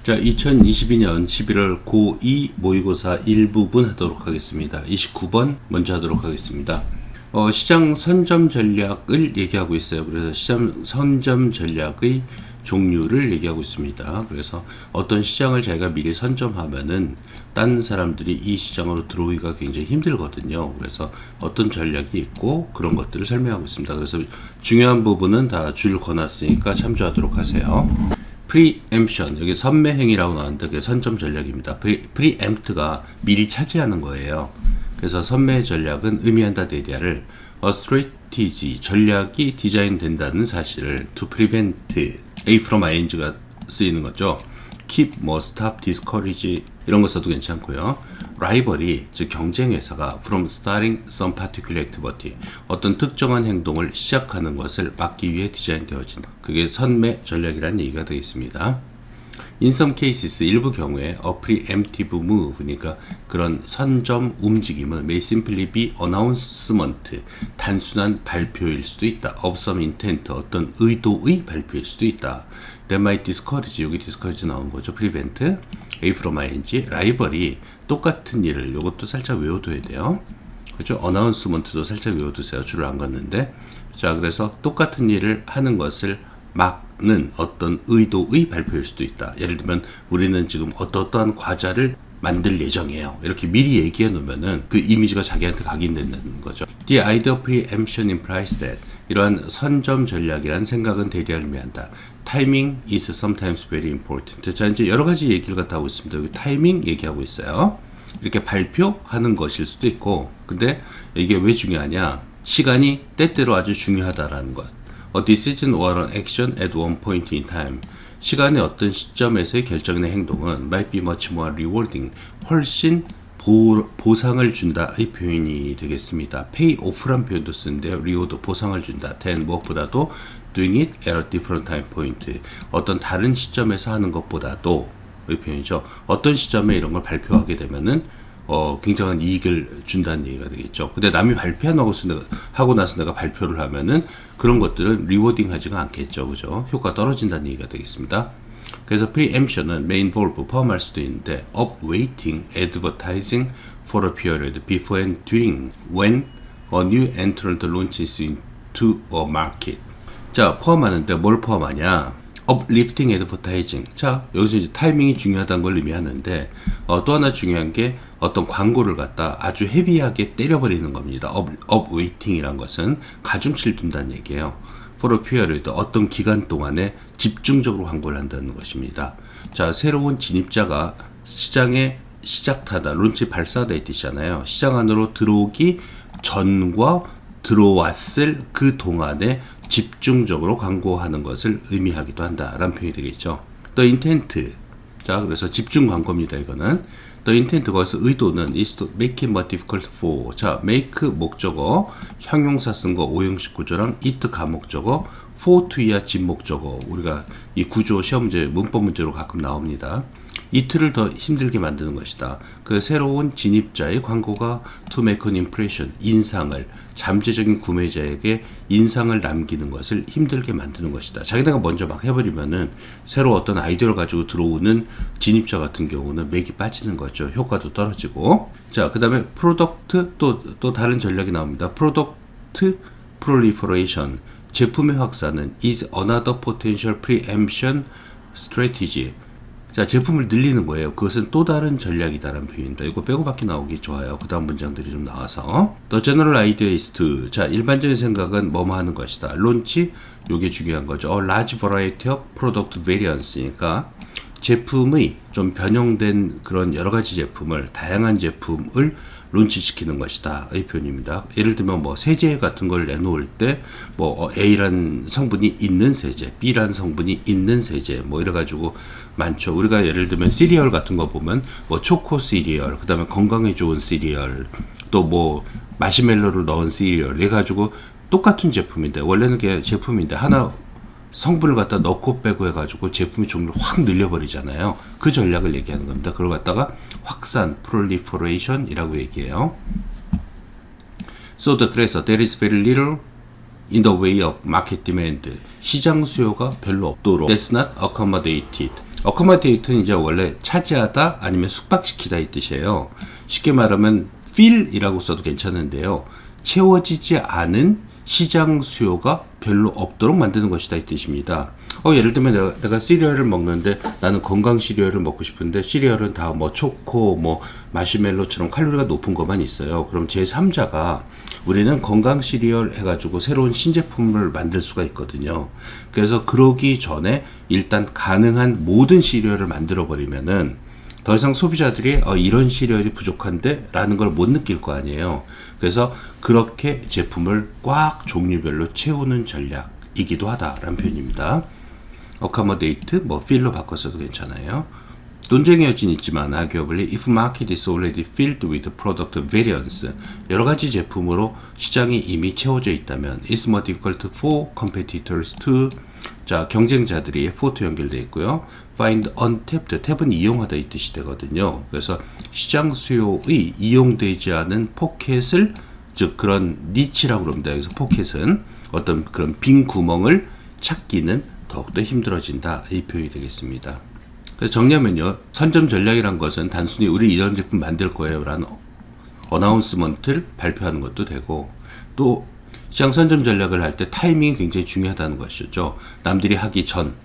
자, 2022년 11월 고2 모의고사 1부분 하도록 하겠습니다. 29번 먼저 하도록 하겠습니다. 시장 선점 전략을 얘기하고 있어요. 그래서 시장 선점 전략의 종류를 얘기하고 있습니다. 그래서 어떤 시장을 자기가 미리 선점하면은 딴 사람들이 이 시장으로 들어오기가 굉장히 힘들거든요. 그래서 어떤 전략이 있고 그런 것들을 설명하고 있습니다. 그래서 중요한 부분은 다 줄 거놨으니까 참조하도록 하세요. 프리엠션, 여기 선매행위라고 나왔는데 그게 선점 전략입니다. 프리엠프트가 미리 차지하는 거예요. 그래서 선매 전략은 의미한다 대디아를 a strategy, 전략이 디자인된다는 사실을 to prevent, A from ing가 쓰이는 거죠. keep, stop, discourage 이런 거 써도 괜찮고요. rivalry, 즉 경쟁 회사가 from starting some particular activity, 어떤 특정한 행동을 시작하는 것을 막기 위해 디자인되어진다. 그게 선매 전략이라는 얘기가 되겠습니다. In some cases, 일부 경우에 a preemptive move, 그러니까 그런 선점 움직임은 may simply be announcement, 단순한 발표일 수도 있다. of some intent, 어떤 의도의 발표일 수도 있다. That might discourage, 여기 discourage 나온 거죠. prevent, A from ing, rivalry, 똑같은 일을, 요것도 살짝 외워둬야 돼요. 그렇죠? announcement도 살짝 외워두세요. 줄을 안 걷는데. 자, 그래서 똑같은 일을 하는 것을 막는 어떤 의도의 발표일 수도 있다. 예를 들면 우리는 지금 어떠한 과자를 만들 예정이에요. 이렇게 미리 얘기해 놓으면은 그 이미지가 자기한테 각인된다는 거죠. The idea of preemption implies that, 이러한 선점 전략이란 생각은 대략 의미한다. Timing is sometimes very important. 자, 이제 여러 가지 얘기를 갖다 하고 있습니다. 여기 타이밍 얘기하고 있어요. 이렇게 발표하는 것일 수도 있고, 근데 이게 왜 중요하냐? 시간이 때때로 아주 중요하다라는 것. A decision or an action at one point in time. 시간의 어떤 시점에서의 결정이나 행동은 might be much more rewarding. 훨씬 보상을 준다의 표현이 되겠습니다. pay off란 표현도 쓰는데요. reward, 보상을 준다. than 무엇보다도 doing it at a different time point. 어떤 다른 시점에서 하는 것보다도 의 표현이죠. 어떤 시점에 이런 걸 발표하게 되면은 굉장한 이익을 준다는 얘기가 되겠죠. 근데 남이 하고 나서 내가 발표를 하면은 그런 것들은 리워딩 하지가 않겠죠. 그죠? 효과 떨어진다는 얘기가 되겠습니다. 그래서 preemption은 may involve, 포함할 수도 있는데 of waiting, advertising for a period before and during when a new entrant launches into a market. 자, 포함하는데 뭘 포함하냐? uplifting advertising. 자, 여기서 이제 타이밍이 중요하다는 걸 의미하는데 또 하나 중요한 게 어떤 광고를 갖다 아주 헤비하게 때려버리는 겁니다. upweighting이란 것은 가중치를 둔다는 얘기예요. for a period, 어떤 기간 동안에 집중적으로 광고를 한다는 것입니다. 자, 새로운 진입자가 시장에 시작하다, 론치 발사다 이 뜻이잖아요. 시장 안으로 들어오기 전과 들어왔을 그 동안에 집중적으로 광고하는 것을 의미하기도 한다라는 표현이 되겠죠. The intent. 자, 그래서 집중 광고입니다. 이거는 The intent, 거기서 의도는 is to make it more difficult for. 자, make 목적어, 형용사 쓴 거 오형식 구조랑 it 가목적어, for to야 진목적어. 우리가 이 구조 시험 문제, 문법 문제로 가끔 나옵니다. 이틀을 더 힘들게 만드는 것이다. 그 새로운 진입자의 광고가 to make an impression, 인상을, 잠재적인 구매자에게 인상을 남기는 것을 힘들게 만드는 것이다. 자기네가 먼저 막 해버리면은 새로 어떤 아이디어를 가지고 들어오는 진입자 같은 경우는 맥이 빠지는 거죠. 효과도 떨어지고. 자, 그 다음에 프로덕트, 또 다른 전략이 나옵니다. 프로덕트 proliferation, 제품의 확산은 is another potential preemption strategy. 자, 제품을 늘리는 거예요. 그것은 또 다른 전략이다라는 표현입니다. 이거 빼고밖에 나오기 좋아요. 그 다음 문장들이 좀 나와서. The general idea is to. 자, 일반적인 생각은 뭐뭐 하는 것이다. 론치, 요게 중요한 거죠. A large variety of product variance니까 제품의 좀 변형된 그런 여러 가지 제품을, 다양한 제품을 론치시키는 것이다. 이 표현입니다. 예를 들면 세제 같은 걸 내놓을 때 A라는 성분이 있는 세제, B라는 성분이 있는 세제 이래가지고 많죠. 우리가 예를 들면 시리얼 같은 거 보면 초코 시리얼, 그 다음에 건강에 좋은 시리얼, 또 마시멜로를 넣은 시리얼 해가지고 똑같은 제품인데, 원래는 그게 제품인데 하나 성분을 갖다 넣고 빼고 해가지고 제품의 종류를 확 늘려버리잖아요. 그 전략을 얘기하는 겁니다. 그걸 갖다가 확산, proliferation이라고 얘기해요. 그래서 there is very little in the way of market demand. 시장 수요가 별로 없도록 that's not accommodated. accommodatate는 이제 원래 차지하다 아니면 숙박시키다 이 뜻이에요. 쉽게 말하면 fill이라고 써도 괜찮은데요. 채워지지 않은 시장 수요가 별로 없도록 만드는 것이다 이 뜻입니다. 예를 들면 내가 시리얼을 먹는데 나는 건강 시리얼을 먹고 싶은데 시리얼은 다 뭐 초코, 뭐 마시멜로처럼 칼로리가 높은 것만 있어요. 그럼 제3자가 우리는 건강 시리얼 해가지고 새로운 신제품을 만들 수가 있거든요. 그래서 그러기 전에 일단 가능한 모든 시리얼을 만들어 버리면은 더 이상 소비자들이 이런 시리얼이 부족한데 라는 걸 못 느낄 거 아니에요. 그래서 그렇게 제품을 꽉 종류별로 채우는 전략이기도 하다라는 표현입니다. accommodate, fill로 바꿔서도 괜찮아요. 논쟁의 여지는 있지만 arguably if market is already filled with product variants, 여러 가지 제품으로 시장이 이미 채워져 있다면 it's more difficult for competitors to, 자, 경쟁자들이 forto 연결되어 있고요. find untapped, 탭은 이용하다 이 뜻이 되거든요. 그래서 시장 수요의 이용되지 않은 포켓을, 즉 그런 니치라고 그럽니다. 여기서 포켓은 어떤 그런 빈 구멍을 찾기는 더욱더 힘들어진다 이 표현이 되겠습니다. 그래서 정리하면요, 선점 전략이란 것은 단순히 우리 이런 제품 만들 거예요 라는 어나운스먼트를 발표하는 것도 되고, 또 시장 선점 전략을 할 때 타이밍이 굉장히 중요하다는 것이죠. 남들이 하기 전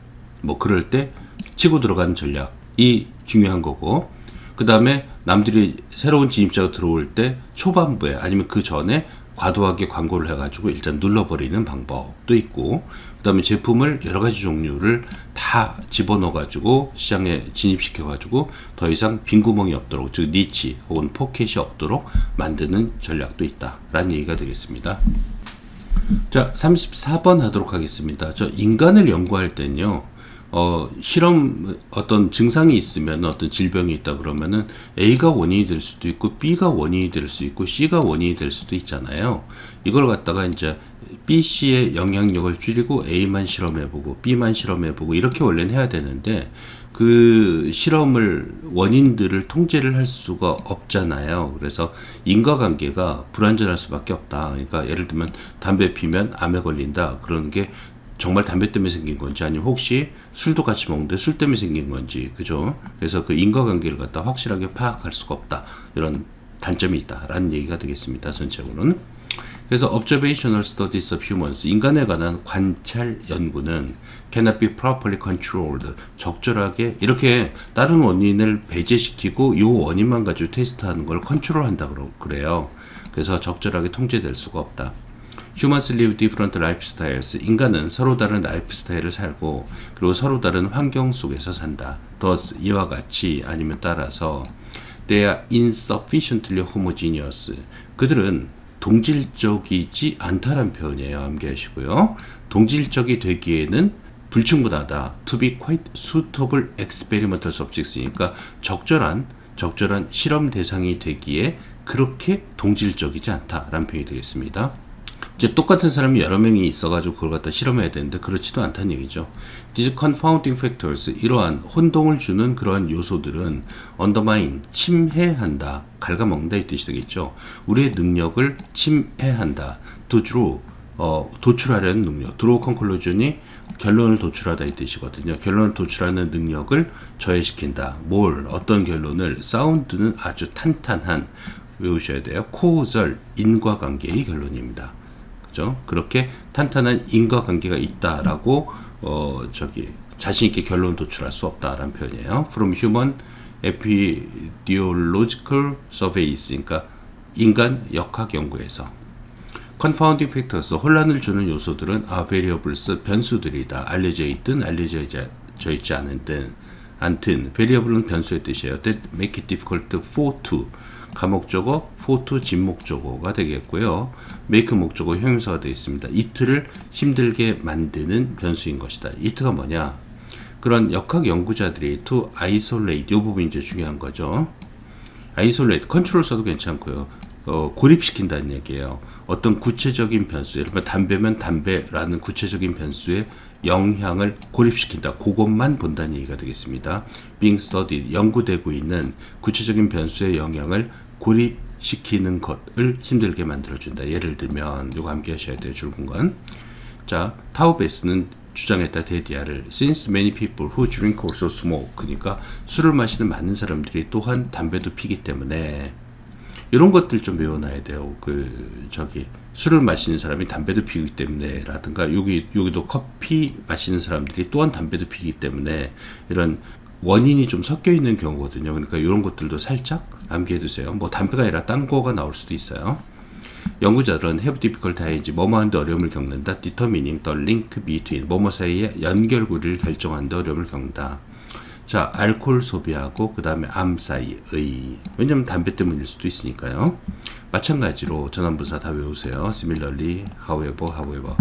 그럴 때 치고 들어가는 전략이 중요한 거고, 그 다음에 남들이 새로운 진입자가 들어올 때 초반부에 아니면 그 전에 과도하게 광고를 해가지고 일단 눌러버리는 방법도 있고, 그 다음에 제품을 여러 가지 종류를 다 집어넣어가지고 시장에 진입시켜가지고 더 이상 빈 구멍이 없도록, 즉 니치 혹은 포켓이 없도록 만드는 전략도 있다라는 얘기가 되겠습니다. 자, 34번 하도록 하겠습니다. 저 인간을 연구할 때는요, 실험 어떤 증상이 있으면 어떤 질병이 있다 그러면은 A가 원인이 될 수도 있고 B가 원인이 될 수도 있고 C가 원인이 될 수도 있잖아요. 이걸 갖다가 이제 B, C의 영향력을 줄이고 A만 실험해보고 B만 실험해보고 이렇게 원래는 해야 되는데, 그 실험을 원인들을 통제를 할 수가 없잖아요. 그래서 인과관계가 불완전할 수밖에 없다. 그러니까 예를 들면 담배 피면 암에 걸린다. 그러는 게 정말 담배 때문에 생긴 건지 아니면 혹시 술도 같이 먹는데 술 때문에 생긴 건지, 그죠? 그래서 그 인과관계를 갖다 확실하게 파악할 수가 없다. 이런 단점이 있다라는 얘기가 되겠습니다. 전체적으로는. 그래서 observational studies of humans, 인간에 관한 관찰 연구는 cannot be properly controlled, 적절하게 이렇게 다른 원인을 배제시키고 요 원인만 가지고 테스트하는 걸 컨트롤한다고 그래요. 그래서 적절하게 통제될 수가 없다. Humans live different lifestyles. 인간은 서로 다른 라이프 스타일을 살고 그리고 서로 다른 환경 속에서 산다. Thus, 이와 같이 아니면 따라서 they are insufficiently homogeneous. 그들은 동질적이지 않다란 표현이에요. 암기하시고요. 동질적이 되기에는 불충분하다. To be quite suitable experimental subjects. 그러니까 적절한 실험 대상이 되기에 그렇게 동질적이지 않다라는 표현이 되겠습니다. 이제 똑같은 사람이 여러 명이 있어가지고 그걸 갖다 실험해야 되는데 그렇지도 않다는 얘기죠. These confounding factors, 이러한 혼동을 주는 그러한 요소들은 undermine, 침해한다, 갉아먹는다 이 뜻이 되겠죠. 우리의 능력을 침해한다. to draw, 도출하려는 능력. draw conclusion이 결론을 도출하다 이 뜻이거든요. 결론을 도출하는 능력을 저해시킨다. 어떤 결론을? 사운드는 아주 탄탄한, 외우셔야 돼요. causal, 인과관계의 결론입니다. 그렇게 탄탄한 인과관계가 있다라고 자신 있게 결론 도출할 수 없다라는 표현이에요. From human epidemiological surveys, 그러니까 인간 역학 연구에서 confounding factors, 혼란을 주는 요소들은 are variables, 변수들이다. 알려져 있든 알려져 있지 않든 variable은 변수의 뜻이에요. That make it difficult for to, 가목적어, for to 진목적어가 되겠고요. make 목적어 형용사가 되어 있습니다. it를 힘들게 만드는 변수인 것이다. it가 뭐냐? 그런 역학 연구자들이 to isolate, 이 부분이 이제 중요한 거죠. isolate, 컨트롤 써도 괜찮고요. 고립시킨다는 얘기예요. 어떤 구체적인 변수, 예를 들면 담배면 담배라는 구체적인 변수의 영향을 고립시킨다. 그것만 본다는 얘기가 되겠습니다. being studied, 연구되고 있는 구체적인 변수의 영향을 고립시키는 것을 힘들게 만들어준다. 예를 들면 이거 함께 하셔야 돼요. 줄근 건. 자, 타우베스는 주장했다. 데디아를 since many people who drink also smoke. 그러니까 술을 마시는 많은 사람들이 또한 담배도 피기 때문에 이런 것들 좀 외워놔야 돼요. 술을 마시는 사람이 담배도 피우기 때문에 라든가 여기도 커피 마시는 사람들이 또한 담배도 피기 때문에 이런 원인이 좀 섞여 있는 경우거든요. 그러니까 이런 것들도 살짝 암기해 두세요. 뭐 담배가 아니라 딴 거가 나올 수도 있어요. 연구자들은 have difficulty 뭐뭐한데 어려움을 겪는다. determining the link between 뭐뭐 사이의 연결고리를 결정하는 데 어려움을 겪는다. 자, 알코올 소비하고 그 다음에 암 사이의, 왜냐면 담배 때문일 수도 있으니까요. 마찬가지로 전환부사 다 외우세요. Similarly, however.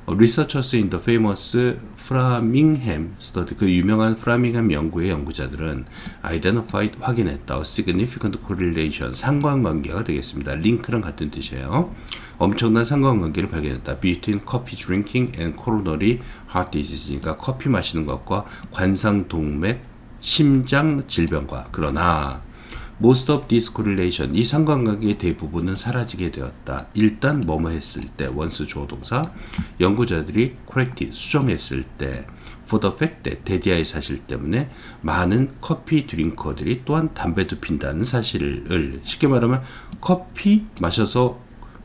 Researchers in the famous Framingham study, 그 유명한 프라밍햄 연구의 연구자들은 identified, 확인했다. significant correlation, 상관관계가 되겠습니다. 링크랑 같은 뜻이에요. 엄청난 상관관계를 발견했다. between coffee drinking and coronary heart disease니까 커피 마시는 것과 관상동맥 심장 질병과. 그러나 most of this correlation, 이 상관관계의 대부분은 사라지게 되었다. 일단 뭐뭐 했을 때, once 주어 동사, 연구자들이 corrected, 수정했을 때, for the fact that, 데디아의 사실 때문에 많은 커피 드링커들이 또한 담배도 핀다는 사실을, 쉽게 말하면 커피 마셔서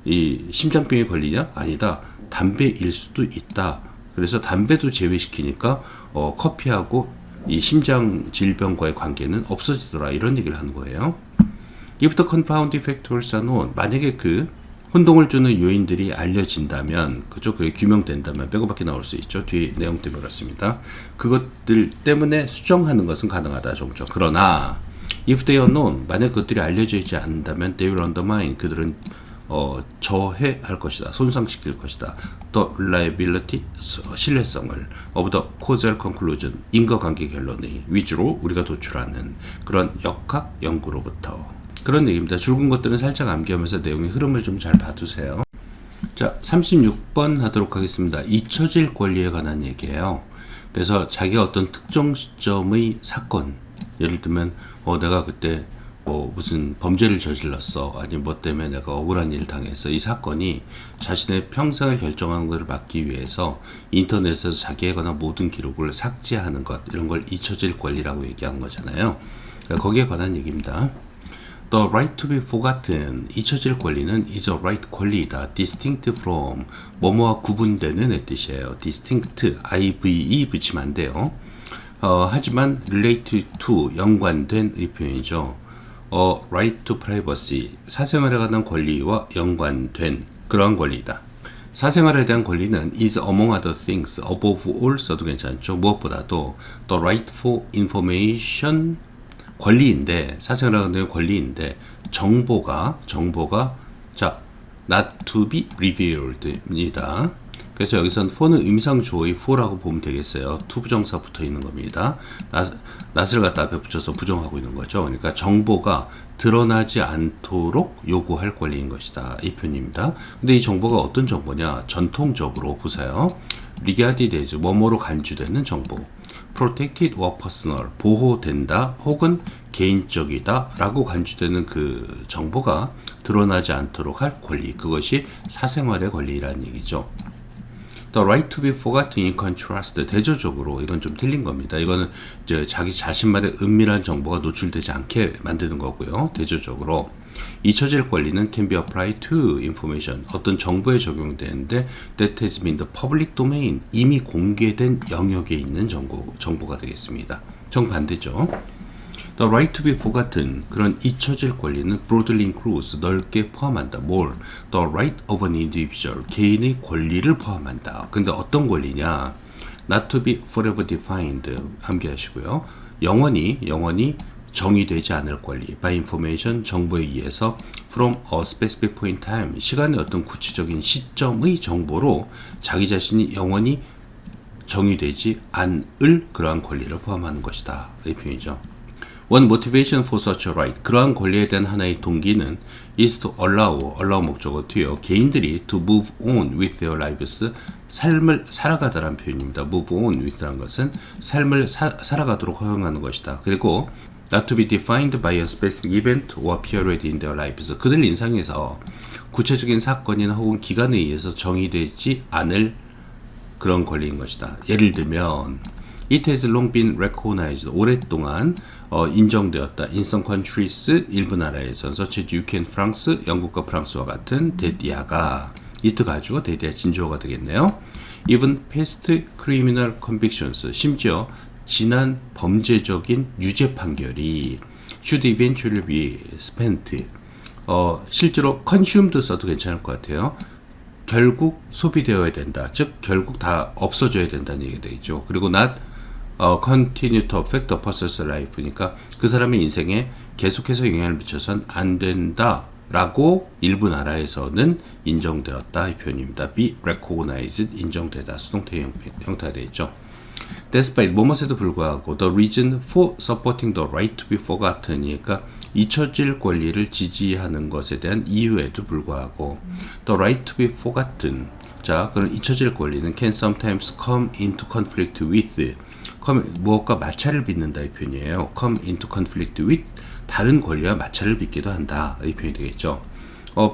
이 심장병에 걸리냐? 아니다. 담배일 수도 있다. 그래서 담배도 제외시키니까 커피하고 이 심장 질병과의 관계는 없어지더라, 이런 얘기를 하는 거예요. If the confounding factors are known, 만약에 그 혼동을 주는 요인들이 알려진다면, 그죠? 그게 규명된다면 빼고밖에 나올 수 있죠. 뒤에 내용 때문에 그렇습니다. 그것들 때문에 수정하는 것은 가능하다, 종종. 그러나 if they are known, 만약 그것들이 알려져 있지 않는다면 they will undermine, 그들은 저해할 것이다, 손상시킬 것이다. The reliability, 신뢰성을 of the causal conclusion, 인과관계 결론의 위주로 우리가 도출하는 그런 역학 연구로부터, 그런 얘기입니다. 줄근 것들은 살짝 암기하면서 내용의 흐름을 좀 잘 봐두세요. 자, 36번 하도록 하겠습니다. 잊혀질 권리에 관한 얘기예요. 그래서 자기가 어떤 특정 시점의 사건, 예를 들면 내가 그때 무슨 범죄를 저질렀어, 아니면 뭐 때문에 내가 억울한 일을 당했어, 이 사건이 자신의 평생을 결정하는 것을 막기 위해서 인터넷에서 자기에 관한 모든 기록을 삭제하는 것, 이런 걸 잊혀질 권리라고 얘기한 거잖아요. 그러니까 거기에 관한 얘기입니다. The right to be forgotten, 잊혀질 권리는 is a right, 권리이다. distinct from, 뭐뭐와 구분되는 뜻이에요. distinct, ive 붙이면 안 돼요. 하지만 related to, 연관된 이 표현이죠. right to privacy, 사생활에 관한 권리와 연관된 그러한 권리이다. 사생활에 대한 권리는 is among other things, above all 써도 괜찮죠. 무엇보다도 the right for information, 권리인데, 사생활에 관한 권리인데, 정보가 자, not to be revealed입니다. 그래서 여기서는 for는 의미상 주어의 for라고 보면 되겠어요. to 부정사 붙어 있는 겁니다. not을 갖다 앞에 붙여서 부정하고 있는 거죠. 그러니까 정보가 드러나지 않도록 요구할 권리인 것이다, 이 표현입니다. 근데 이 정보가 어떤 정보냐? 전통적으로 보세요. regarded as, 뭐뭐로 간주되는 정보. protected or personal, 보호된다 혹은 개인적이다 라고 간주되는 그 정보가 드러나지 않도록 할 권리, 그것이 사생활의 권리라는 얘기죠. The right to be forgotten in contrast, 대조적으로, 이건 좀 틀린 겁니다. 이거는 이제 자기 자신만의 은밀한 정보가 노출되지 않게 만드는 거고요. 대조적으로 잊혀질 권리는 can be applied to information, 어떤 정보에 적용되는데 that has been the public domain, 이미 공개된 영역에 있는 정보가 되겠습니다. 정반대죠. The right to be forgotten, 그런 잊혀질 권리는 broadly includes, 넓게 포함한다. 뭘? The right of an individual, 개인의 권리를 포함한다. 근데 어떤 권리냐? Not to be forever defined, 암기하시고요. 영원히 정의되지 않을 권리. By information, 정보에 의해서 from a specific point in time, 시간의 어떤 구체적인 시점의 정보로 자기 자신이 영원히 정의되지 않을 그러한 권리를 포함하는 것이다, 이 표현이죠. One motivation for such a right, 그러한 권리에 대한 하나의 동기는 is to allow 목적어 뒤에요. 개인들이 to move on with their lives, 삶을 살아가다라는 표현입니다. move on with라는 것은 삶을 살아가도록 허용하는 것이다. 그리고 not to be defined by a specific event or period in their lives, 그들 인생에서 구체적인 사건이나 혹은 기간에 의해서 정의되지 않을 그런 권리인 것이다. 예를 들면 It has long been recognized. 오랫동안 인정되었다. In some countries, 일부 나라에선 such as UK and France, 영국과 프랑스와 같은 데디아가 it 가주어 데디아 진주어가 되겠네요. Even past criminal convictions, 심지어 지난 범죄적인 유죄 판결이 should eventually be spent. 실제로 consumed 써도 괜찮을 것 같아요. 결국 소비되어야 된다. 즉 결국 다 없어져야 된다는 얘기가 되겠죠. 그리고 not continue to affect the person's life니까 그 사람의 인생에 계속해서 영향을 미쳐서는 안 된다 라고 일부 나라에서는 인정되었다 이 표현입니다. be recognized 인정되다 수동태 형태가 되겠죠. Despite 뭐뭐에도 불구하고 the reason for supporting the right to be forgotten이니까 잊혀질 권리를 지지하는 것에 대한 이유에도 불구하고 the right to be forgotten 자 그런 잊혀질 권리는 can sometimes come into conflict with 무엇과 마찰을 빚는다 이 표현이에요. come into conflict with 다른 권리와 마찰을 빚기도 한다 이 표현이 되겠죠.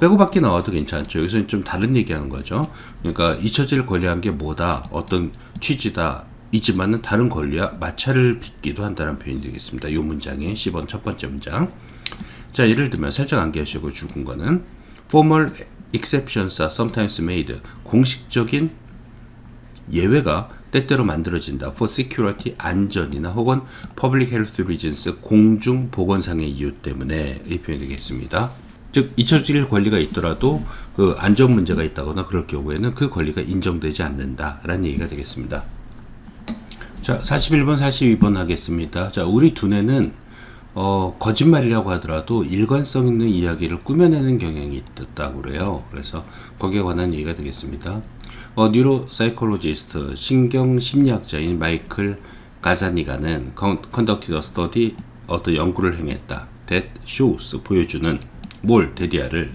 빼고밖에 나와도 괜찮죠. 여기서는 좀 다른 얘기하는 거죠. 그러니까 잊혀질 권리한 게 뭐다 어떤 취지다 이지만은 다른 권리와 마찰을 빚기도 한다는 표현이 되겠습니다. 이 문장의 10번 첫 번째 문장. 자 예를 들면 살짝 암기하시고 죽은 거는 formal exceptions are sometimes made 공식적인 예외가 때때로 만들어진다. for security 안전이나 혹은 public health reasons 공중 보건상의 이유 때문에 이 표현이 되겠습니다. 즉 잊혀질 권리가 있더라도 그 안전 문제가 있다거나 그럴 경우에는 그 권리가 인정되지 않는다라는 얘기가 되겠습니다. 자 41번 42번 하겠습니다. 자 우리 두뇌는 거짓말이라고 하더라도 일관성 있는 이야기를 꾸며내는 경향이 있다고 그래요. 그래서 거기에 관한 얘기가 되겠습니다. 뉴로사이콜로지스트 신경심리학자인 마이클 가자니가는 conducted a study 어떤 연구를 행했다. that shows 보여주는 뭘 데디아를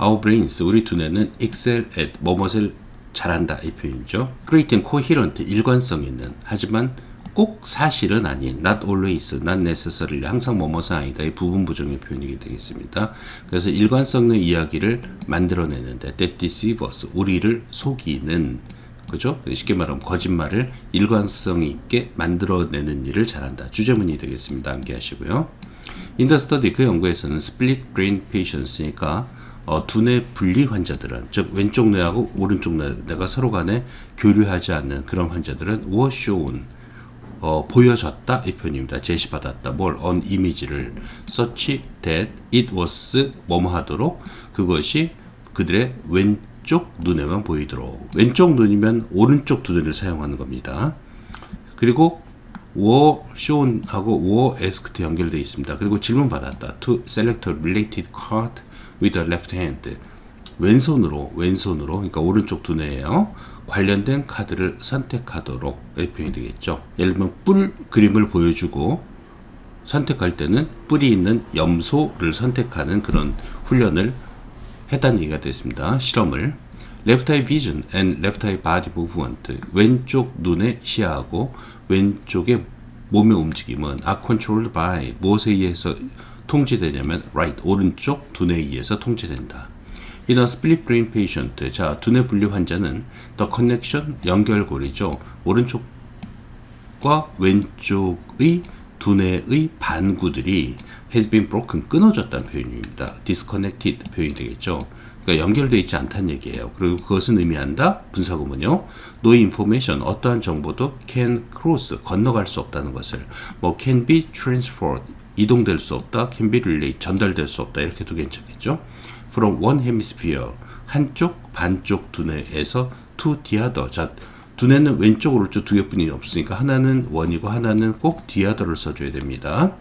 our brains 우리 두뇌는 excel at 뭐뭇을 잘한다 이 표현이죠. creating coherent 일관성 있는 하지만 꼭 사실은 아닌 not always, not necessarily 항상 뭐뭐는 아니다 이 부분 부정의 표현이 되겠습니다. 그래서 일관성 있는 이야기를 만들어내는데 that deceive us 우리를 속이는 그죠? 쉽게 말하면 거짓말을 일관성 있게 만들어내는 일을 잘한다. 주제문이 되겠습니다. 암기하시고요. In the study 그 연구에서는 split brain patients니까 두뇌 분리 환자들은 즉 왼쪽 뇌하고 오른쪽 뇌가 서로 간에 교류하지 않는 그런 환자들은 were shown 보여졌다 이 표현입니다. 제시받았다. 뭘 on 이미지를 such that it was 뭐뭐 하도록 그것이 그들의 왼쪽 눈에만 보이도록 왼쪽 눈이면 오른쪽 두뇌를 사용하는 겁니다. 그리고 were shown 하고 were asked 연결되어 있습니다. 그리고 질문 받았다. to select a related card with the left hand 왼손으로 그러니까 오른쪽 두뇌예요. 관련된 카드를 선택하도록 표현이 되겠죠. 예를 들면 뿔 그림을 보여주고 선택할 때는 뿔이 있는 염소를 선택하는 그런 훈련을 했다는 얘기가 됐습니다. 실험을 left eye vision and left eye body movement 왼쪽 눈의 시야하고 왼쪽의 몸의 움직임은 are controlled by 무엇에 의해서 통제되냐면 right 오른쪽 두뇌에 의해서 통제된다. In a split brain patient, 자 두뇌 분리 환자는 the connection 연결고리죠. 오른쪽과 왼쪽의 두뇌의 반구들이 has been broken 끊어졌다는 표현입니다. disconnected 표현이 되겠죠. 그러니까 연결되어 있지 않다는 얘기예요. 그리고 그것은 의미한다. 분사구문요. No information 어떠한 정보도 can cross 건너갈 수 없다는 것을 뭐 can be transferred 이동될 수 없다. can be relayed 전달될 수 없다. 이렇게 도 괜찮겠죠. from one hemisphere 한쪽 반쪽 두뇌에서 to the other 자 두뇌는 왼쪽 오른쪽 두 개뿐이 없으니까 하나는 원이고 하나는 꼭 the other를 써줘야 됩니다.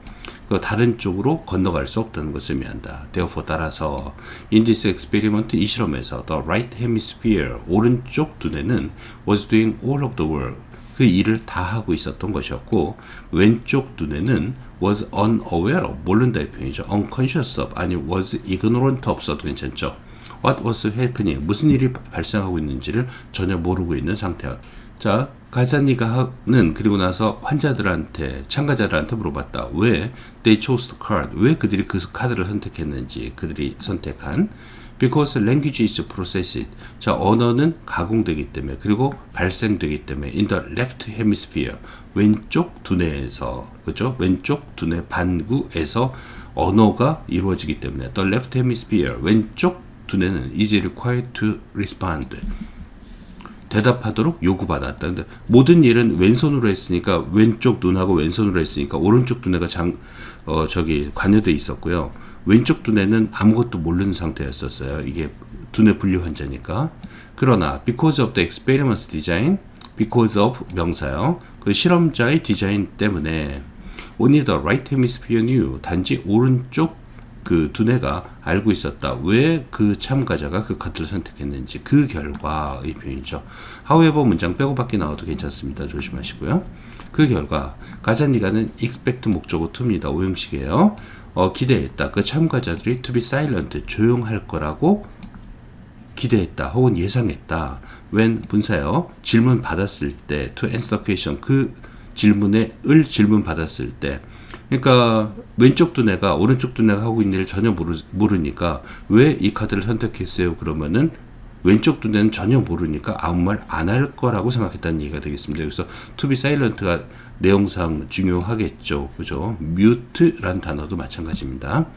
그 다른 쪽으로 건너갈 수 없다는 것을 의미한다. therefore 따라서 in this experiment 이 실험에서 the right hemisphere 오른쪽 두뇌는 was doing all of the work 그 일을 다 하고 있었던 것이었고 왼쪽 두뇌는 was unaware of 모른다의 표현이죠. unconscious of 아니 was ignorant of 써도 괜찮죠. what was happening 무슨 일이 발생하고 있는지를 전혀 모르고 있는 상태야. 자 가자니가는 그리고 나서 환자들한테 참가자들한테 물어봤다. 왜 they chose the card 왜 그들이 그 카드를 선택했는지 그들이 선택한 because language is processed. 자, 언어는 가공되기 때문에 그리고 발생되기 때문에 in the left hemisphere 왼쪽 두뇌에서 그죠? 왼쪽 두뇌 반구에서 언어가 이루어지기 때문에 the left hemisphere 왼쪽 두뇌는 is required to respond. 대답하도록 요구받았다. 근데 모든 일은 왼손으로 했으니까 왼쪽 눈하고 왼손으로 했으니까 오른쪽 두뇌가 관여돼 있었고요. 왼쪽 두뇌는 아무것도 모르는 상태였었어요. 이게 두뇌 분리 환자니까. 그러나 because of the experiments design, because of 명사요. 그 실험자의 디자인 때문에 only the right hemisphere knew. 단지 오른쪽 그 두뇌가 알고 있었다. 왜 그 참가자가 그 카드를 선택했는지 그 결과의 표현이죠. however 문장 빼고 밖에 나와도 괜찮습니다. 조심하시고요. 그 결과 가자니가는 expect 목적어 to입니다. 오형식이에요. 기대했다. 그 참가자들이 to be silent 조용할 거라고 기대했다. 혹은 예상했다. when 분사요. 질문 받았을 때 to answer the question 그 질문 받았을 때 그러니까 왼쪽 두뇌가 오른쪽 두뇌가 하고 있는 일을 전혀 모르니까 왜 이 카드를 선택했어요? 그러면은 왼쪽 두뇌는 전혀 모르니까 아무 말 안 할 거라고 생각했다는 얘기가 되겠습니다. 그래서 to be silent가 내용상 중요하겠죠. 그죠? mute란 단어도 마찬가지입니다.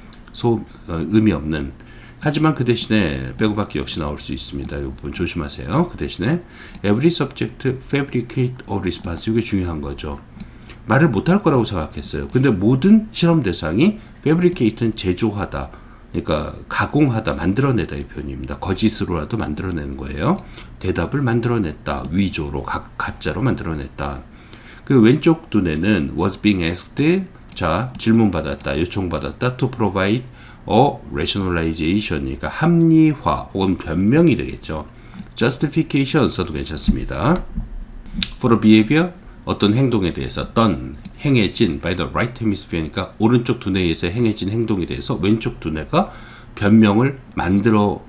의미 없는. 하지만 그 대신에 빼고 받기 역시 나올 수 있습니다. 이 부분 조심하세요. 그 대신에 every subject fabricate a response 이게 중요한 거죠. 말을 못할 거라고 생각했어요. 근데 모든 실험 대상이 fabricate는 제조하다, 그러니까 가공하다, 만들어내다 이 표현입니다. 거짓으로라도 만들어내는 거예요. 대답을 만들어냈다, 위조로, 가짜로 만들어냈다. 그 왼쪽 두뇌는 was being asked, 자 질문받았다, 요청받았다, to provide a rationalization, 그러니까 합리화 혹은 변명이 되겠죠. justification 써도 괜찮습니다. for a behavior 어떤 행동에 대해서 done, 행해진 by the right hemisphere니까 오른쪽 두뇌에서 행해진 행동에 대해서 왼쪽 두뇌가 변명을 만들어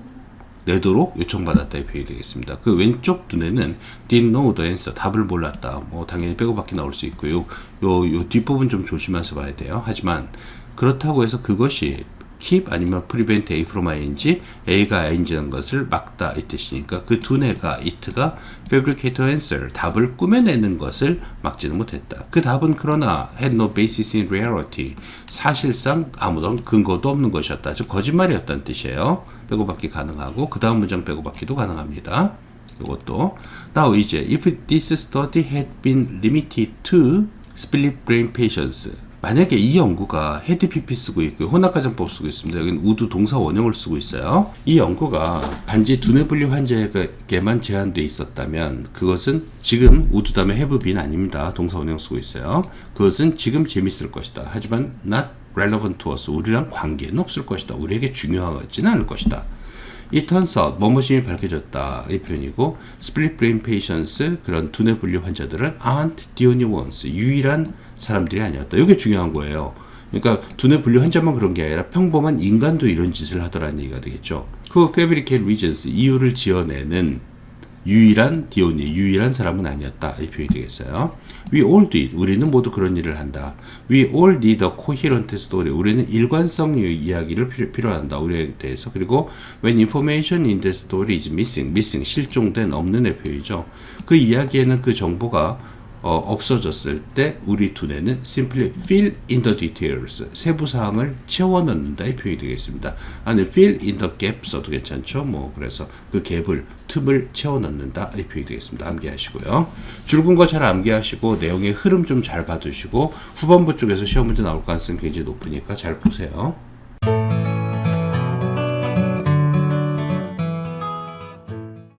내도록 요청받았다의 표현이 되겠습니다. 그 왼쪽 두뇌는 didn't know the answer, 답을 몰랐다. 뭐 당연히 빼고 밖에 나올 수 있고요. 요 뒷부분 좀 조심해서 봐야 돼요. 하지만 그렇다고 해서 그것이 keep 아니면 prevent A from ing, A가 ing라는 것을 막다 이 뜻이니까 그 두뇌가 it가 fabricate answer, 답을 꾸며내는 것을 막지는 못했다. 그 답은 그러나 had no basis in reality, 사실상 아무런 근거도 없는 것이었다. 즉 거짓말이었다는 뜻이에요. 빼고받기 가능하고 그 다음 문장 빼고받기도 가능합니다. 이것도 now 이제 if this study had been limited to split brain patients, 만약에 이 연구가 헤드PP 쓰고 있고 혼합가정법 쓰고 있습니다. 여기는 우드 동사 원형을 쓰고 있어요. 이 연구가 단지 두뇌 분리 환자에게만 제한되어 있었다면 그것은 지금 우드 다음에 have been 아닙니다. 동사 원형 쓰고 있어요. 그것은 지금 재밌을 것이다. 하지만 not relevant to us, 우리랑 관계는 없을 것이다. 우리에게 중요하지는 않을 것이다. It turns out, 뭐뭐심이 밝혀졌다. 이 표현이고, split brain patients, 그런 두뇌 분리 환자들은 aren't the only ones, 유일한 사람들이 아니었다. 이게 중요한 거예요. 그러니까 두뇌 분리 환자만 그런 게 아니라 평범한 인간도 이런 짓을 하더라는 얘기가 되겠죠. 그 fabricate reasons, 이유를 지어내는 유일한 유일한 사람은 아니었다. 이 표현이 되겠어요. We all did, 우리는 모두 그런 일을 한다. We all need a coherent story, 우리는 일관성의 이야기를 필요한다. 우리에 대해서. 그리고 when information in the story is missing, 실종된, 없는 의 표현이죠. 그 이야기에는 그 정보가 없어졌을 때 우리 두뇌는 simply fill in the details, 세부 사항을 채워 넣는다 이 표현이 되겠습니다. 아니 fill in the gap 써도 괜찮죠. 뭐 그래서 그 갭을, 틈을 채워 넣는다 이 표현이 되겠습니다. 암기하시고요. 줄근 거 잘 암기하시고 내용의 흐름 좀 잘 봐두시고 후반부 쪽에서 시험 문제 나올 가능성이 굉장히 높으니까 잘 보세요.